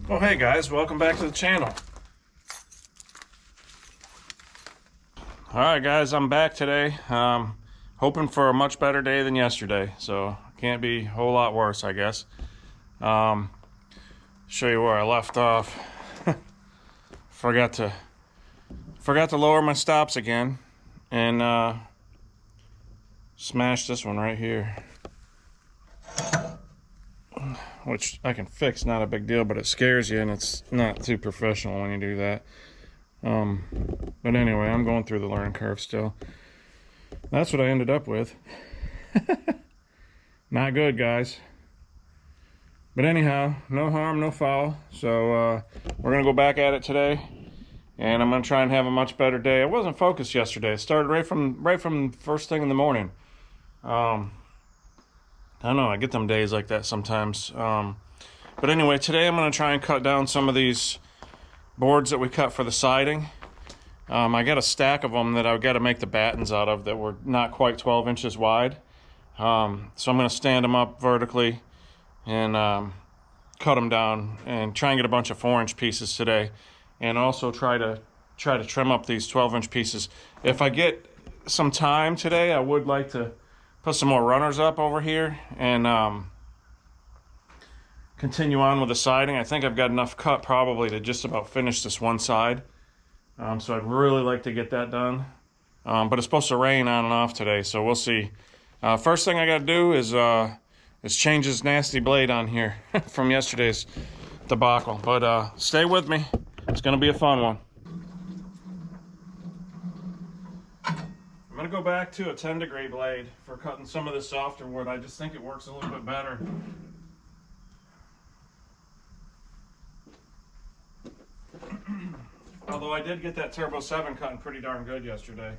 Well, hey guys, welcome back to the channel. Alright guys, I'm back today. Hoping for a much better day than yesterday, so can't be a whole lot worse, I guess. Show you where I left off. forgot to lower my stops again, and smashed this one right here, which I can fix, not a big deal, but it scares you and it's not too professional when you do that. But anyway, I'm going through the learning curve still. That's what I ended up with. Not good, guys. But anyhow, no harm, no foul. So we're gonna go back at it today, and I'm gonna try and have a much better day. I wasn't focused yesterday. It started right from first thing in the morning. I don't know, I get them days like that sometimes. But anyway, today I'm gonna try and cut down some of these boards that we cut for the siding. I got a stack of them that I've got to make the battens out of that were not quite 12 inches wide. So I'm going to stand them up vertically and cut them down and try and get a bunch of 4-inch pieces today, and also try to trim up these 12-inch pieces. If I get some time today, I would like to put some more runners up over here and continue on with the siding. I think I've got enough cut probably to just about finish this one side. So I'd really like to get that done. But it's supposed to rain on and off today, so we'll see. First thing I got to do is change this nasty blade on here from yesterday's debacle. But stay with me. It's going to be a fun one. I'm going to go back to a 10-degree blade for cutting some of this softer wood. I just think it works a little bit better. Although I did get that Turbo 7 cutting pretty darn good yesterday.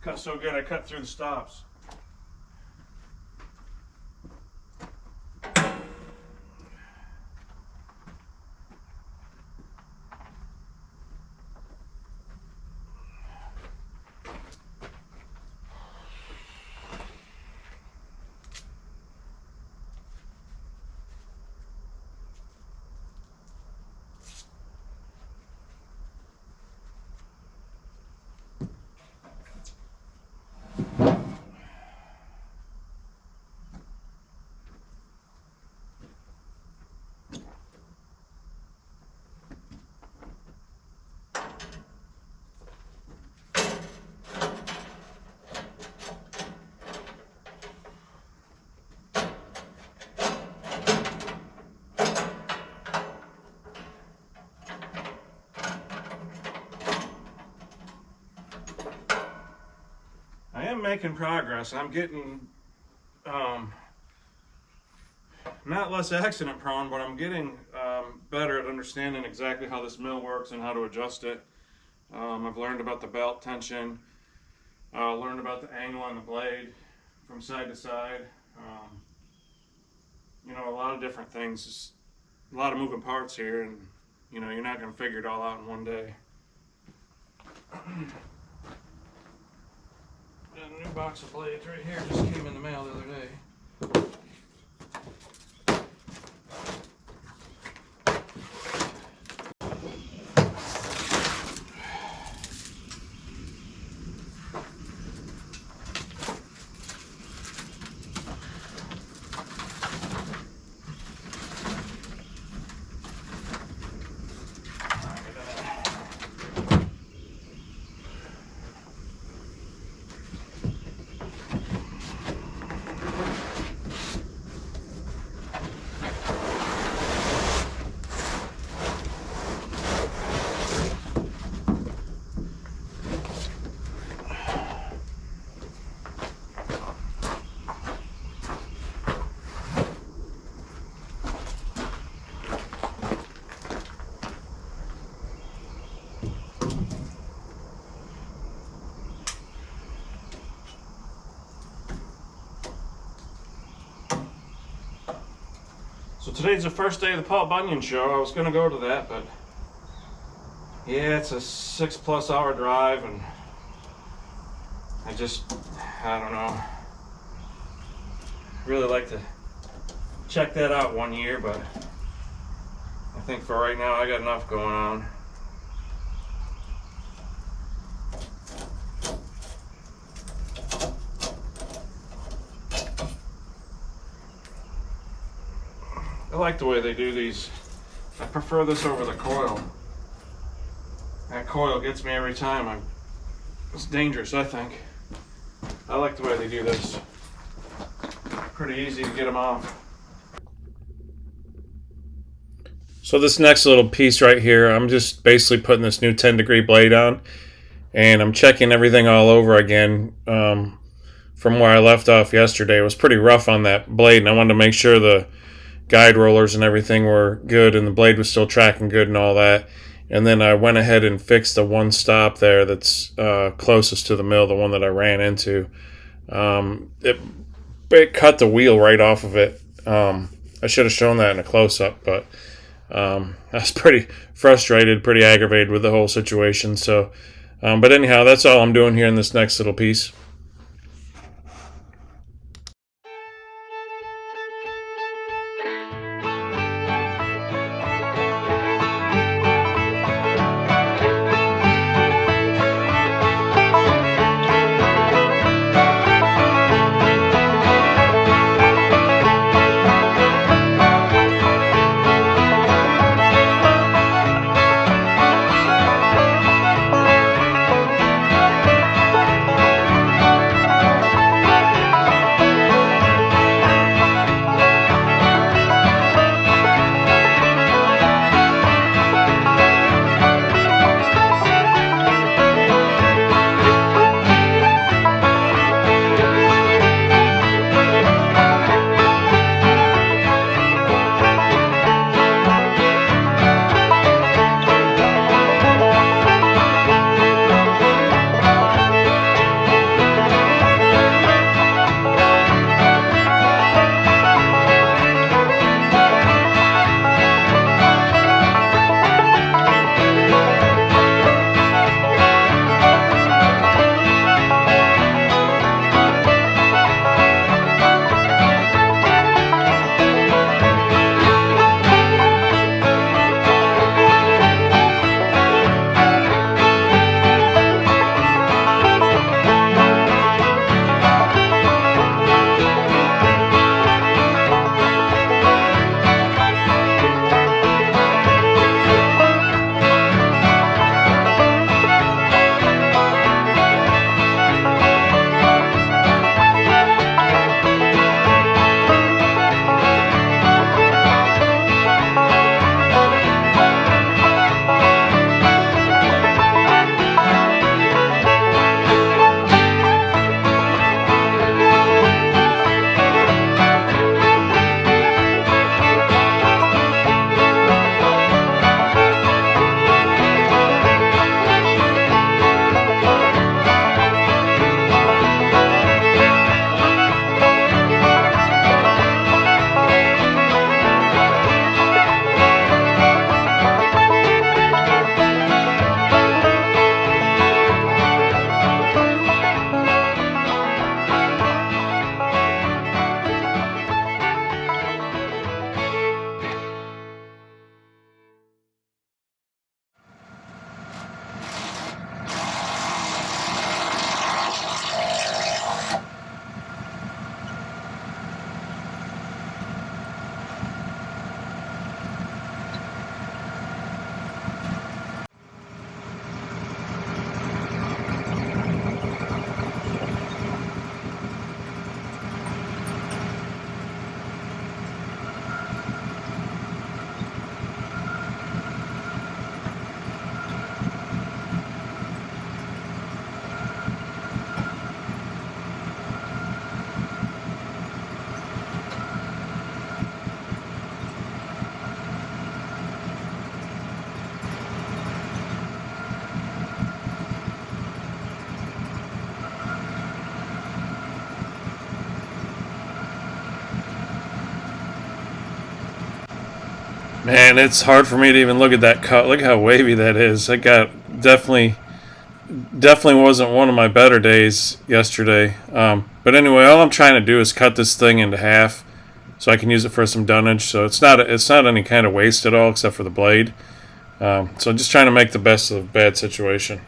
Cut so good I cut through the stops. I am making progress. I'm getting not less accident prone, but I'm getting better at understanding exactly how this mill works and how to adjust it. I've learned about the belt tension, learned about the angle on the blade from side to side. You know, a lot of different things. Just a lot of moving parts here, and you know, you're not going to figure it all out in one day. Got a new box of blades right here, just came in the mail the other day. So today's the first day of the Paul Bunyan show. I was going to go to that, but yeah, it's a 6+ hour drive, and I don't know. Really like to check that out one year, but I think for right now I got enough going on. I like the way they do these. I prefer this over the coil. That coil gets me every time. It's dangerous, I think. I like the way they do this. Pretty easy to get them off. So this next little piece right here, I'm just basically putting this new 10-degree blade on, and I'm checking everything all over again from where I left off yesterday. It was pretty rough on that blade, and I wanted to make sure the guide rollers and everything were good and the blade was still tracking good and all that. And then I went ahead and fixed the one stop there that's closest to the mill, the one that I ran into. It cut the wheel right off of it. I should have shown that in a close-up, but I was pretty frustrated, pretty aggravated with the whole situation. So, but anyhow, that's all I'm doing here in this next little piece. Man, it's hard for me to even look at that cut. Look how wavy that is. It got definitely wasn't one of my better days yesterday. But anyway, all I'm trying to do is cut this thing into half so I can use it for some dunnage. So it's not any kind of waste at all except for the blade. So I'm just trying to make the best of a bad situation.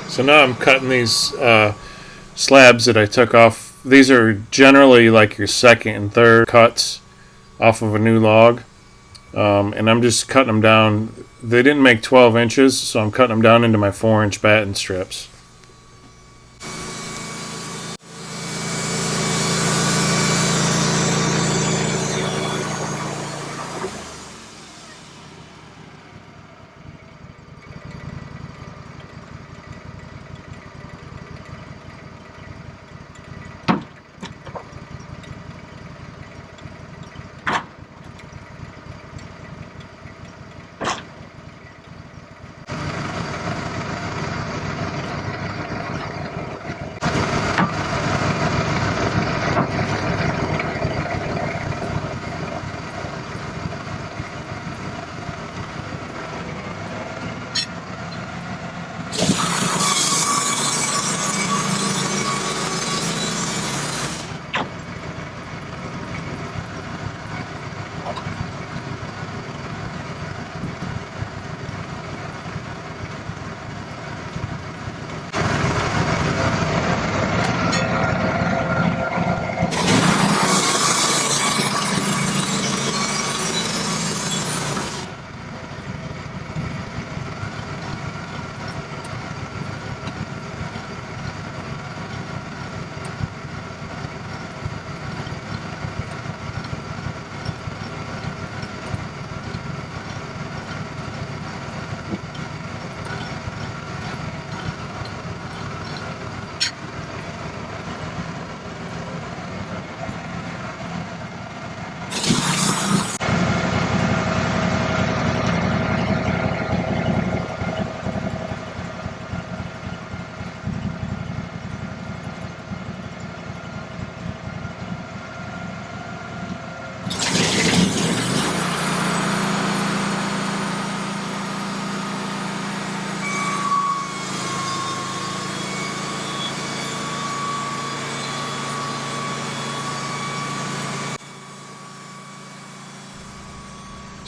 So now I'm cutting these slabs that I took off. These are generally like your second and third cuts off of a new log. And I'm just cutting them down. They didn't make 12 inches, so I'm cutting them down into my 4-inch batten strips.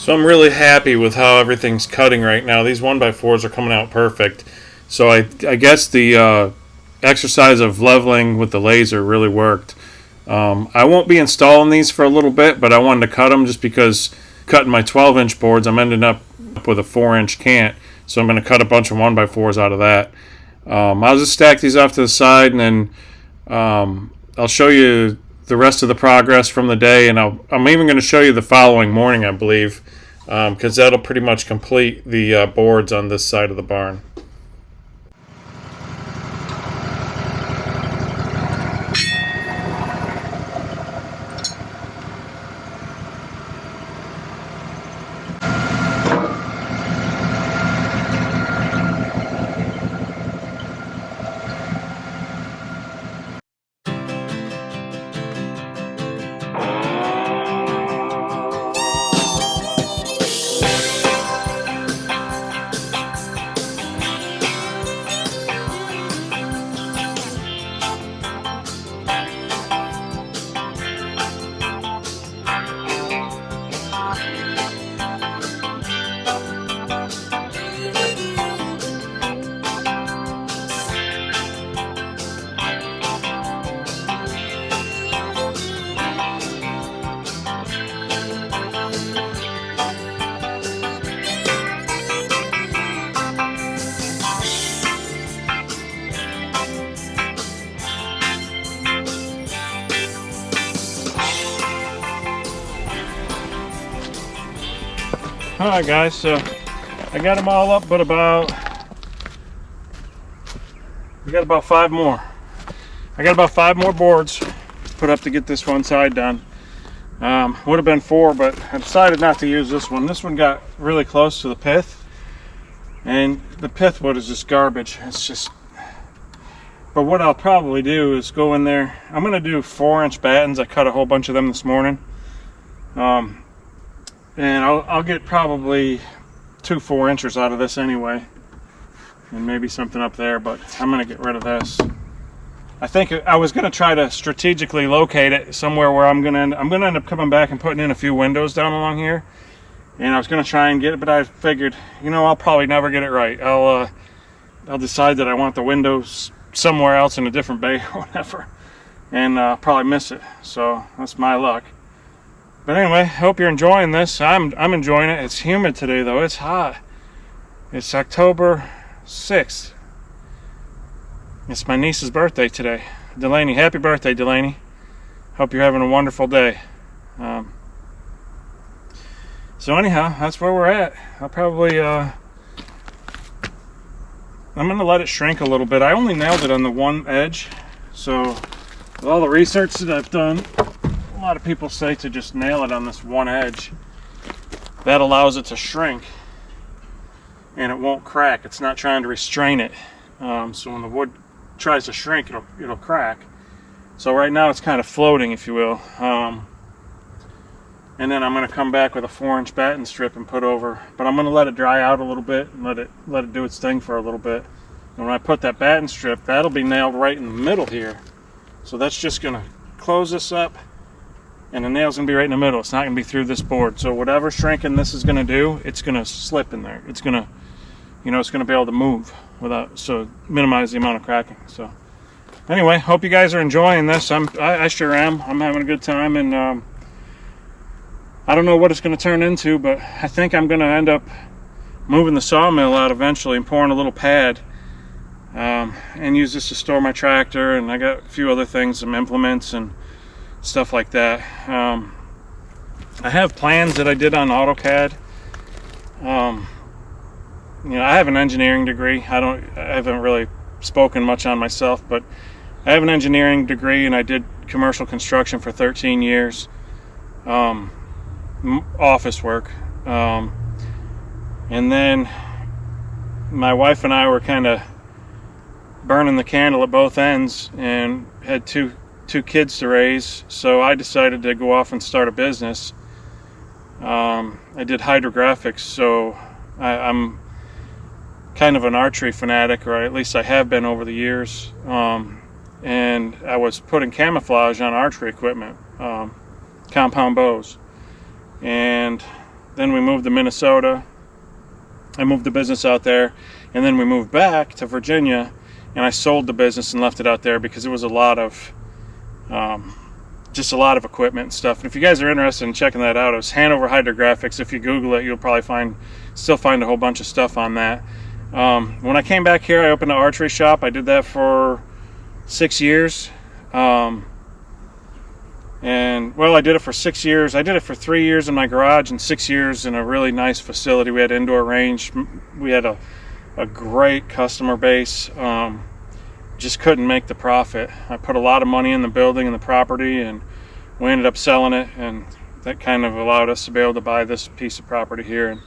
So I'm really happy with how everything's cutting right now. These 1x4s are coming out perfect. So I guess the exercise of leveling with the laser really worked. I won't be installing these for a little bit, but I wanted to cut them just because cutting my 12-inch boards, I'm ending up with a 4-inch cant. So I'm going to cut a bunch of 1x4s out of that. I'll just stack these off to the side, and then I'll show you the rest of the progress from the day, and I'm even going to show you the following morning, I believe, because that'll pretty much complete the boards on this side of the barn. Alright guys, so I got them all up, but we got about 5 more. I got about 5 more boards put up to get this one side done. Would have been 4, but I decided not to use this one. This one got really close to the pith, and the pith wood is just garbage. It's just, but what I'll probably do is go in there. I'm going to do 4-inch battens. I cut a whole bunch of them this morning. And I'll get probably 2 4-inchers out of this anyway, and maybe something up there, but I'm going to get rid of this. I think I was going to try to strategically locate it somewhere where I'm going to end up coming back and putting in a few windows down along here, and I was going to try and get it, but I figured, you know, I'll probably never get it right. I'll decide that I want the windows somewhere else in a different bay or whatever, and probably miss it. So that's my luck. But anyway, hope you're enjoying this. I'm enjoying it. It's humid today though. It's hot. It's October 6th. It's my niece's birthday today. Delaney, happy birthday, Delaney. Hope you're having a wonderful day. So anyhow, that's where we're at. I'll probably I'm gonna let it shrink a little bit. I only nailed it on the one edge, so with all the research that I've done, a lot of people say to just nail it on this one edge. That allows it to shrink and it won't crack. It's not trying to restrain it. So when the wood tries to shrink, it'll crack. So right now it's kind of floating, if you will. And then I'm going to come back with a 4-inch batten strip and put over, but I'm going to let it dry out a little bit and let it do its thing for a little bit. And when I put that batten strip, that'll be nailed right in the middle here. So that's just going to close this up, and the nail's going to be right in the middle. It's not going to be through this board. So whatever shrinking this is going to do, it's going to slip in there. It's going to, it's going to be able to move without, so minimize the amount of cracking. So anyway, hope you guys are enjoying this. I sure am. I'm having a good time, and I don't know what it's going to turn into, but I think I'm going to end up moving the sawmill out eventually and pouring a little pad, and use this to store my tractor, and I got a few other things, some implements and stuff like that. I have plans that I did on AutoCAD. I have an engineering degree. I haven't really spoken much on myself, but I have an engineering degree, and I did commercial construction for 13 years, office work, and then my wife and I were kind of burning the candle at both ends and had two kids to raise, so I decided to go off and start a business. I did hydrographics, so I'm kind of an archery fanatic, or at least I have been over the years, and I was putting camouflage on archery equipment, compound bows, and Then we moved to Minnesota. I moved the business out there, and then we moved back to Virginia, and I sold the business and left it out there because it was a lot of just a lot of equipment and stuff. And if you guys are interested in checking that out, it was Hanover Hydrographics. If you Google it, you'll probably still find a whole bunch of stuff on that. When I came back here, I opened an archery shop. I did that for 6 years. And well, I did it for 6 years. I did it for 3 years in my garage and 6 years in a really nice facility. We had indoor range. We had a great customer base. Just couldn't make the profit. I put a lot of money in the building and the property, and we ended up selling it, and that kind of allowed us to be able to buy this piece of property here and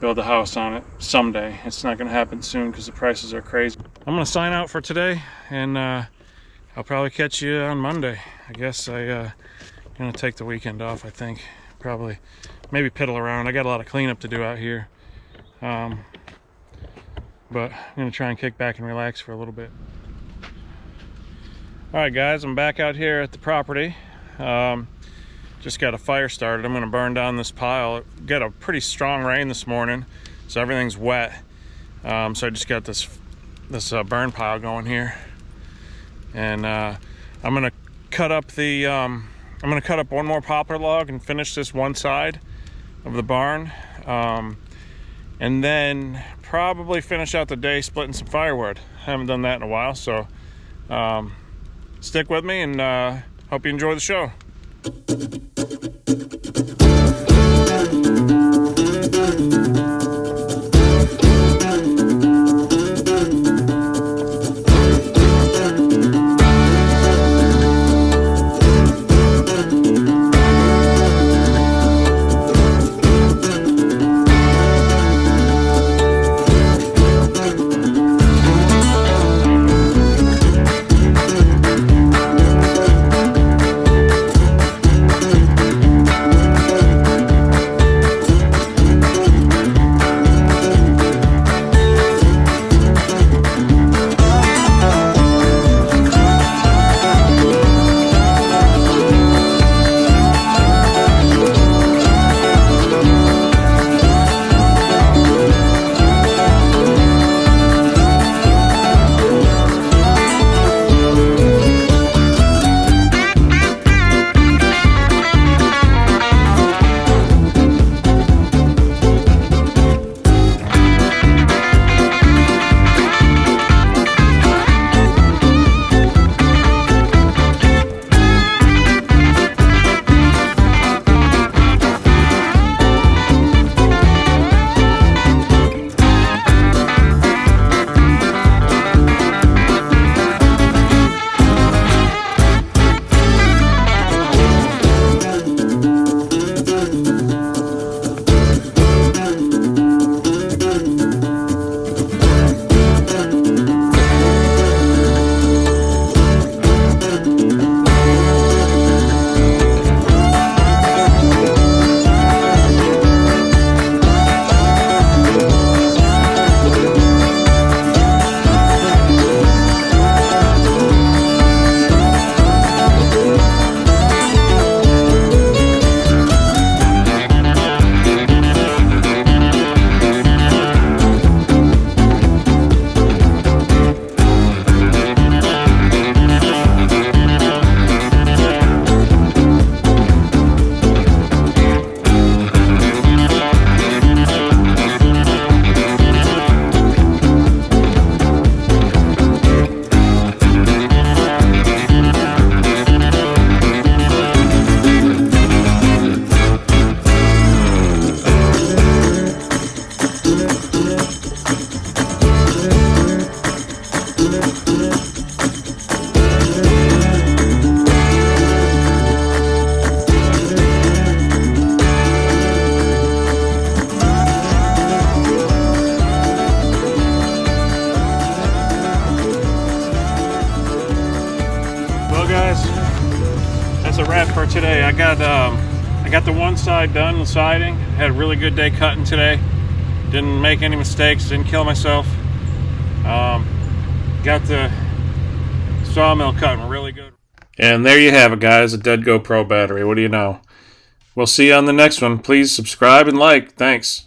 build a house on it someday. It's not going to happen soon because the prices are crazy. I'm going to sign out for today, and I'll probably catch you on Monday. I guess I'm going to take the weekend off, I think. Probably, maybe piddle around. I got a lot of cleanup to do out here. But I'm going to try and kick back and relax for a little bit. Alright guys, I'm back out here at the property. Just got a fire started. I'm going to burn down this pile. It got a pretty strong rain this morning, so everything's wet. So I just got this burn pile going here. And I'm gonna cut up one more poplar log and finish this one side of the barn, and then probably finish out the day splitting some firewood. I haven't done that in a while, so stick with me, and hope you enjoy the show. That's a wrap for today. I got the one side done, the siding. Had a really good day cutting today. Didn't make any mistakes, didn't kill myself. Got the sawmill cutting really good. And there you have it, guys, a dead GoPro battery. What do you know? We'll see you on the next one. Please subscribe and like. Thanks.